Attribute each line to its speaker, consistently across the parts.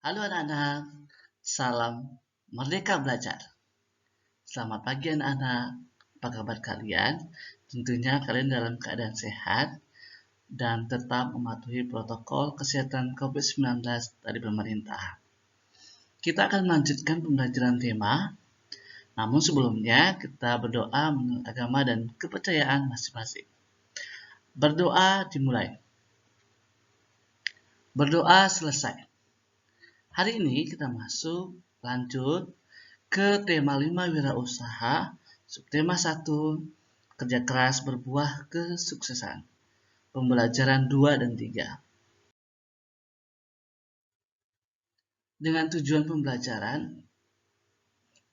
Speaker 1: Halo anak-anak, salam Merdeka Belajar. Selamat pagi anak-anak, apa kabar kalian? Tentunya kalian dalam keadaan sehat dan tetap mematuhi protokol kesehatan COVID-19 dari pemerintah. Kita akan melanjutkan pembelajaran tema, namun sebelumnya kita berdoa menurut agama dan kepercayaan masing-masing. Berdoa dimulai. Berdoa selesai. Hari ini kita lanjut ke tema 5 wirausaha, subtema 1, kerja keras berbuah kesuksesan. Pembelajaran 2 dan 3. Dengan tujuan pembelajaran,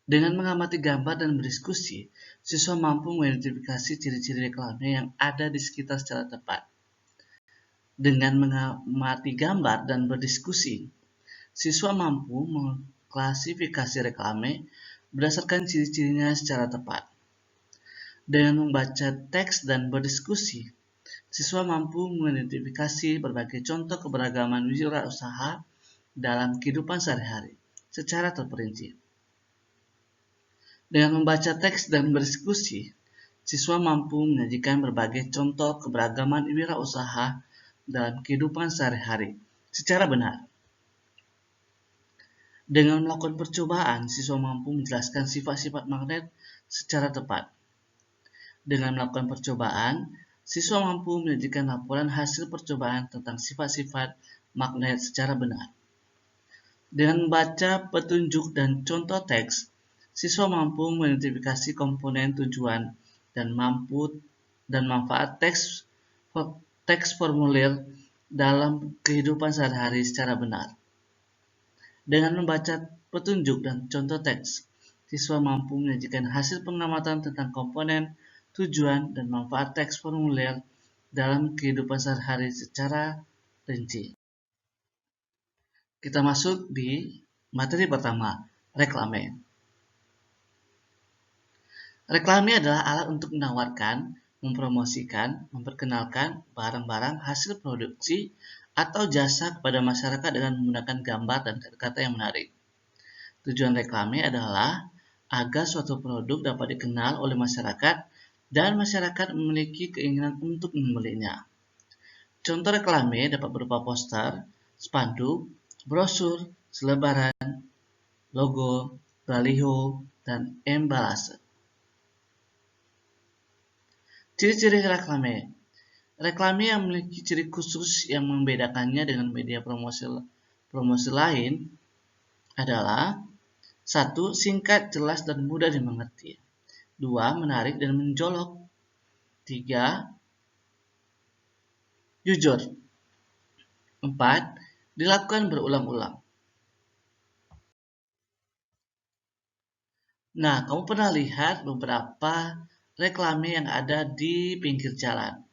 Speaker 1: dengan mengamati gambar dan berdiskusi, siswa mampu mengidentifikasi ciri-ciri reklame yang ada di sekitar secara tepat. Dengan mengamati gambar dan berdiskusi, siswa mampu mengklasifikasi reklame berdasarkan ciri-cirinya secara tepat. Dengan membaca teks dan berdiskusi, siswa mampu mengidentifikasi berbagai contoh keberagaman wirausaha dalam kehidupan sehari-hari secara terperinci. Dengan membaca teks dan berdiskusi, siswa mampu menyajikan berbagai contoh keberagaman wirausaha dalam kehidupan sehari-hari secara benar. Dengan melakukan percobaan, siswa mampu menjelaskan sifat-sifat magnet secara tepat. Dengan melakukan percobaan, siswa mampu menyajikan laporan hasil percobaan tentang sifat-sifat magnet secara benar. Dengan membaca petunjuk dan contoh teks, siswa mampu mengidentifikasi komponen tujuan dan manfaat teks formulir dalam kehidupan sehari-hari secara benar. Dengan membaca petunjuk dan contoh teks, siswa mampu menyajikan hasil pengamatan tentang komponen, tujuan, dan manfaat teks formulir dalam kehidupan sehari-hari secara rinci. Kita masuk di materi pertama, reklame. Reklame adalah alat untuk menawarkan, mempromosikan, memperkenalkan barang-barang hasil produksi atau jasa kepada masyarakat dengan menggunakan gambar dan kata-kata yang menarik. Tujuan reklame adalah agar suatu produk dapat dikenal oleh masyarakat dan masyarakat memiliki keinginan untuk membelinya. Contoh reklame dapat berupa poster, spanduk, brosur, selebaran, logo, baliho, dan embalase. Ciri-ciri reklame. Reklame yang memiliki ciri khusus yang membedakannya dengan media promosi lain adalah 1. Singkat, jelas, dan mudah dimengerti. 2. Menarik dan menjolok. 3. Jujur. 4. Dilakukan berulang-ulang. Nah, kamu pernah lihat beberapa reklame yang ada di pinggir jalan.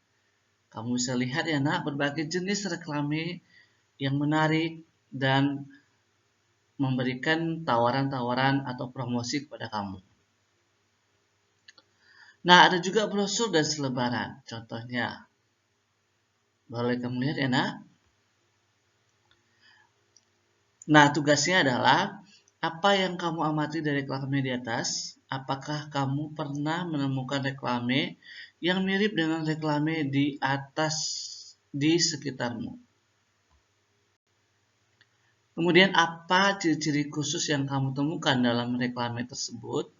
Speaker 1: Kamu bisa lihat ya nak, berbagai jenis reklame yang menarik dan memberikan tawaran-tawaran atau promosi kepada kamu. Nah, ada juga brosur dan selebaran. Contohnya, boleh kamu lihat ya nak? Nah, tugasnya adalah apa yang kamu amati dari reklame di atas? Apakah kamu pernah menemukan reklame yang mirip dengan reklame di atas di sekitarmu? Kemudian apa ciri-ciri khusus yang kamu temukan dalam reklame tersebut?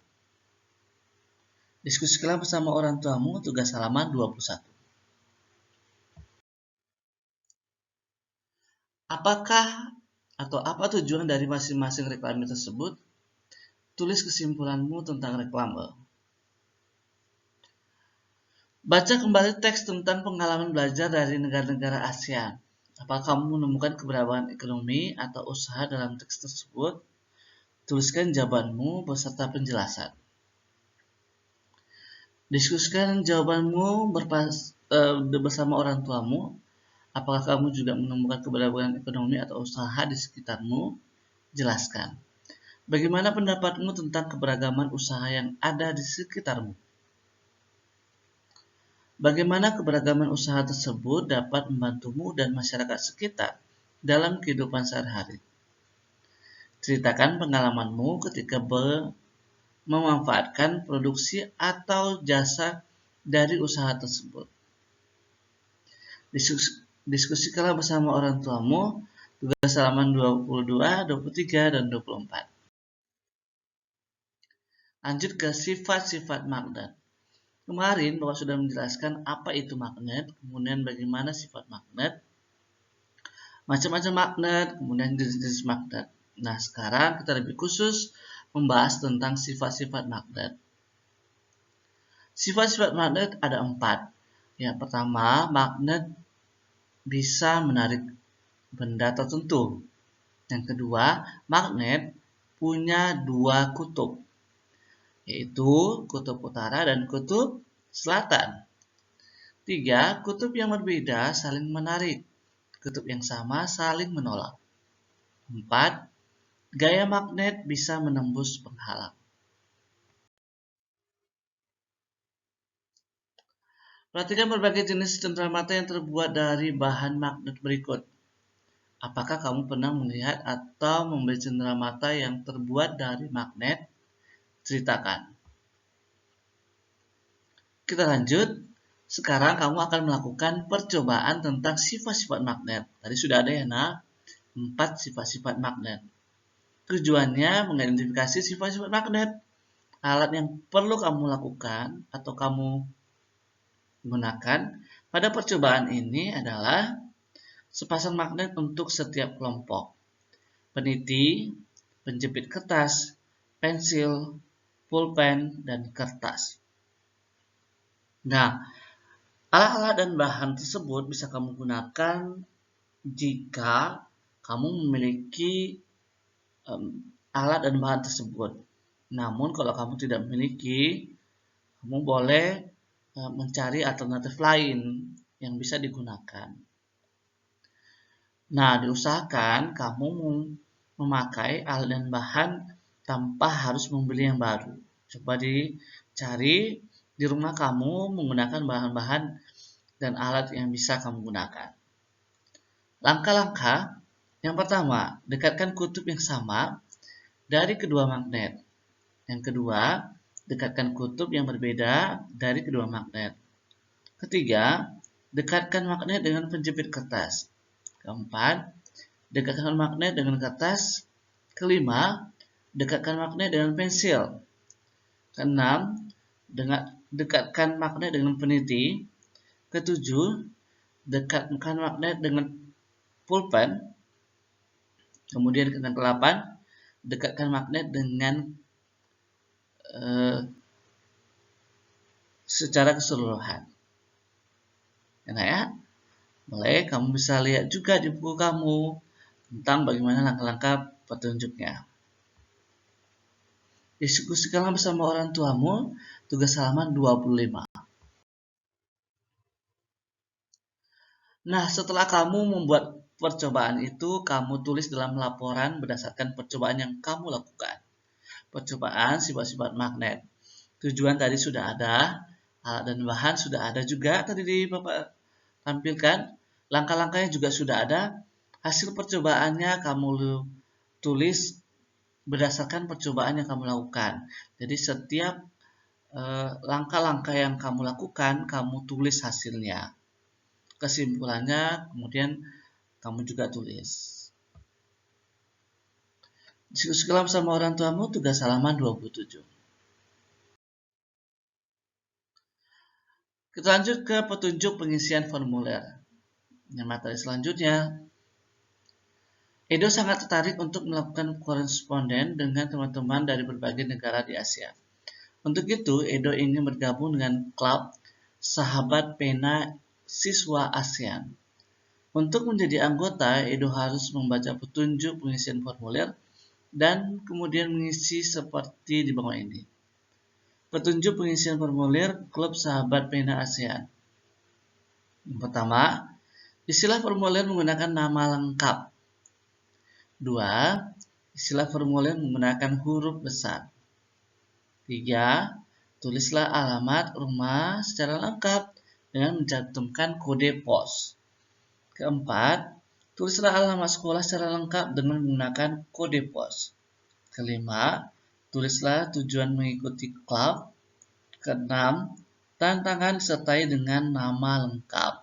Speaker 1: Diskusikan bersama orang tuamu, tugas halaman 21. Apakah atau apa tujuan dari masing-masing reklame tersebut? Tulis kesimpulanmu tentang reklame. Baca kembali teks tentang pengalaman belajar dari negara-negara ASEAN. Apakah kamu menemukan keberagaman ekonomi atau usaha dalam teks tersebut? Tuliskan jawabanmu beserta penjelasan. Diskusikan jawabanmu bersama orang tuamu. Apakah kamu juga menemukan keberagaman ekonomi atau usaha di sekitarmu? Jelaskan. Bagaimana pendapatmu tentang keberagaman usaha yang ada di sekitarmu? Bagaimana keberagaman usaha tersebut dapat membantumu dan masyarakat sekitar dalam kehidupan sehari-hari? Ceritakan pengalamanmu ketika memanfaatkan produksi atau jasa dari usaha tersebut. Diskusikanlah bersama orang tuamu tugas halaman 22, 23, dan 24. Lanjut ke sifat-sifat magnet. Kemarin Bapak sudah menjelaskan apa itu magnet, kemudian bagaimana sifat magnet, macam-macam magnet, kemudian jenis-jenis magnet. Nah, sekarang kita lebih khusus membahas tentang sifat-sifat magnet. Sifat-sifat magnet ada 4. Yang pertama, magnet bisa menarik benda tertentu. Yang kedua, magnet punya 2 kutub, yaitu kutub utara dan kutub selatan. 3, kutub yang berbeda saling menarik, kutub yang sama saling menolak. 4, gaya magnet bisa menembus penghalang. Perhatikan berbagai jenis cenderamata yang terbuat dari bahan magnet berikut. Apakah kamu pernah melihat atau membeli cenderamata yang terbuat dari magnet? Ceritakan. Kita lanjut. Sekarang kamu akan melakukan percobaan tentang sifat-sifat magnet. Tadi sudah ada ya, 4 sifat-sifat magnet. Tujuannya mengidentifikasi sifat-sifat magnet. Alat yang perlu kamu lakukan atau kamu gunakan pada percobaan ini adalah sepasang magnet untuk setiap kelompok, peniti, penjepit kertas, pensil, pulpen, dan kertas. Nah, alat-alat dan bahan tersebut bisa kamu gunakan jika kamu memiliki alat dan bahan tersebut. Namun kalau kamu tidak memiliki, kamu boleh mencari alternatif lain yang bisa digunakan. Nah, diusahakan kamu memakai alat dan bahan tanpa harus membeli yang baru. Coba dicari di rumah kamu menggunakan bahan-bahan dan alat yang bisa kamu gunakan. Langkah-langkah yang pertama, dekatkan kutub yang sama dari kedua magnet. Yang kedua, dekatkan kutub yang berbeda dari kedua magnet. Ketiga, dekatkan magnet dengan penjepit kertas. Keempat, dekatkan magnet dengan kertas. Kelima, dekatkan magnet dengan pensil. Keenam, dekatkan magnet dengan peniti. Ketujuh, dekatkan magnet dengan pulpen. Kemudian yang ke-8, dekatkan magnet dengan secara keseluruhan. Ya, mulai kamu bisa lihat juga di buku kamu tentang bagaimana langkah-langkah petunjuknya. Diskusikanlah bersama orang tuamu tugas halaman 25. Nah, setelah kamu membuat percobaan itu, kamu tulis dalam laporan berdasarkan percobaan yang kamu lakukan. Percobaan sifat-sifat magnet. Tujuan tadi sudah ada, alat dan bahan sudah ada juga tadi di Bapak tampilkan. Langkah-langkahnya juga sudah ada. Hasil percobaannya kamu tulis berdasarkan percobaan yang kamu lakukan. Jadi setiap langkah-langkah yang kamu lakukan, kamu tulis hasilnya. Kesimpulannya kemudian kamu juga tulis. Diskusikan bersama orang tuamu tugas halaman 27. Kita lanjut ke petunjuk pengisian formulir. Yang materi selanjutnya, Edo sangat tertarik untuk melakukan koresponden dengan teman-teman dari berbagai negara di Asia. Untuk itu, Edo ingin bergabung dengan klub Sahabat Pena Siswa ASEAN. Untuk menjadi anggota, Edo harus membaca petunjuk pengisian formulir dan kemudian mengisi seperti di bawah ini. Petunjuk pengisian formulir Klub Sahabat Pena ASEAN. Yang pertama, isilah formulir menggunakan nama lengkap. 2. Isilah formulir menggunakan huruf besar. 3. Tulislah alamat rumah secara lengkap dengan mencantumkan kode pos. Keempat, Tulislah alamat sekolah secara lengkap dengan menggunakan kode pos. Kelima, tulislah tujuan mengikuti klub. Keenam, tantangan disertai dengan nama lengkap.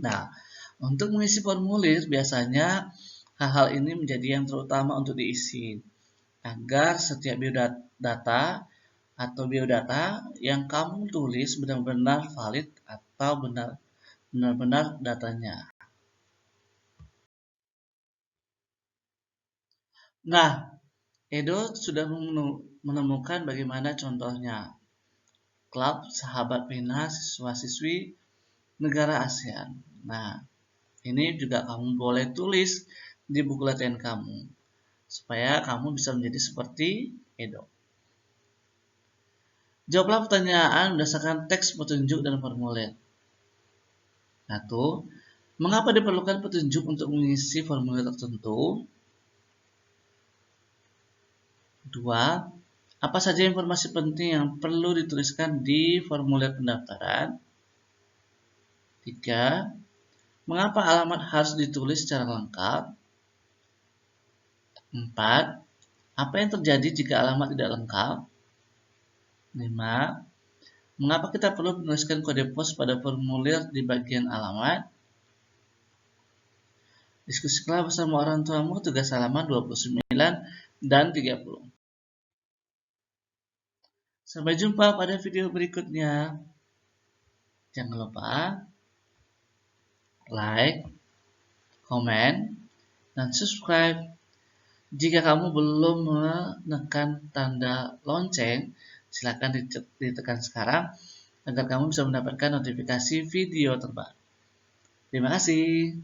Speaker 1: Nah, untuk mengisi formulir biasanya hal-hal ini menjadi yang terutama untuk diisi agar setiap biodata atau biodata yang kamu tulis benar-benar valid atau benar-benar datanya. Nah, Edo sudah menemukan bagaimana contohnya klub sahabat pena siswa-siswi negara ASEAN. Nah, ini juga kamu boleh tulis di buku latihan kamu supaya kamu bisa menjadi seperti Edo. Jawablah pertanyaan berdasarkan teks petunjuk dan formulir. 1. Mengapa diperlukan petunjuk untuk mengisi formulir tertentu? 2. Apa saja informasi penting yang perlu dituliskan di formulir pendaftaran? 3. Mengapa alamat harus ditulis secara lengkap? 4. Apa yang terjadi jika alamat tidak lengkap? 5. Mengapa kita perlu menuliskan kode pos pada formulir di bagian alamat? Diskusikanlah bersama orang tuamu tugas halaman 29 dan 30. Sampai jumpa pada video berikutnya. Jangan lupa like, komen, dan subscribe. Jika kamu belum menekan tanda lonceng, silakan ditekan sekarang agar kamu bisa mendapatkan notifikasi video terbaru. Terima kasih.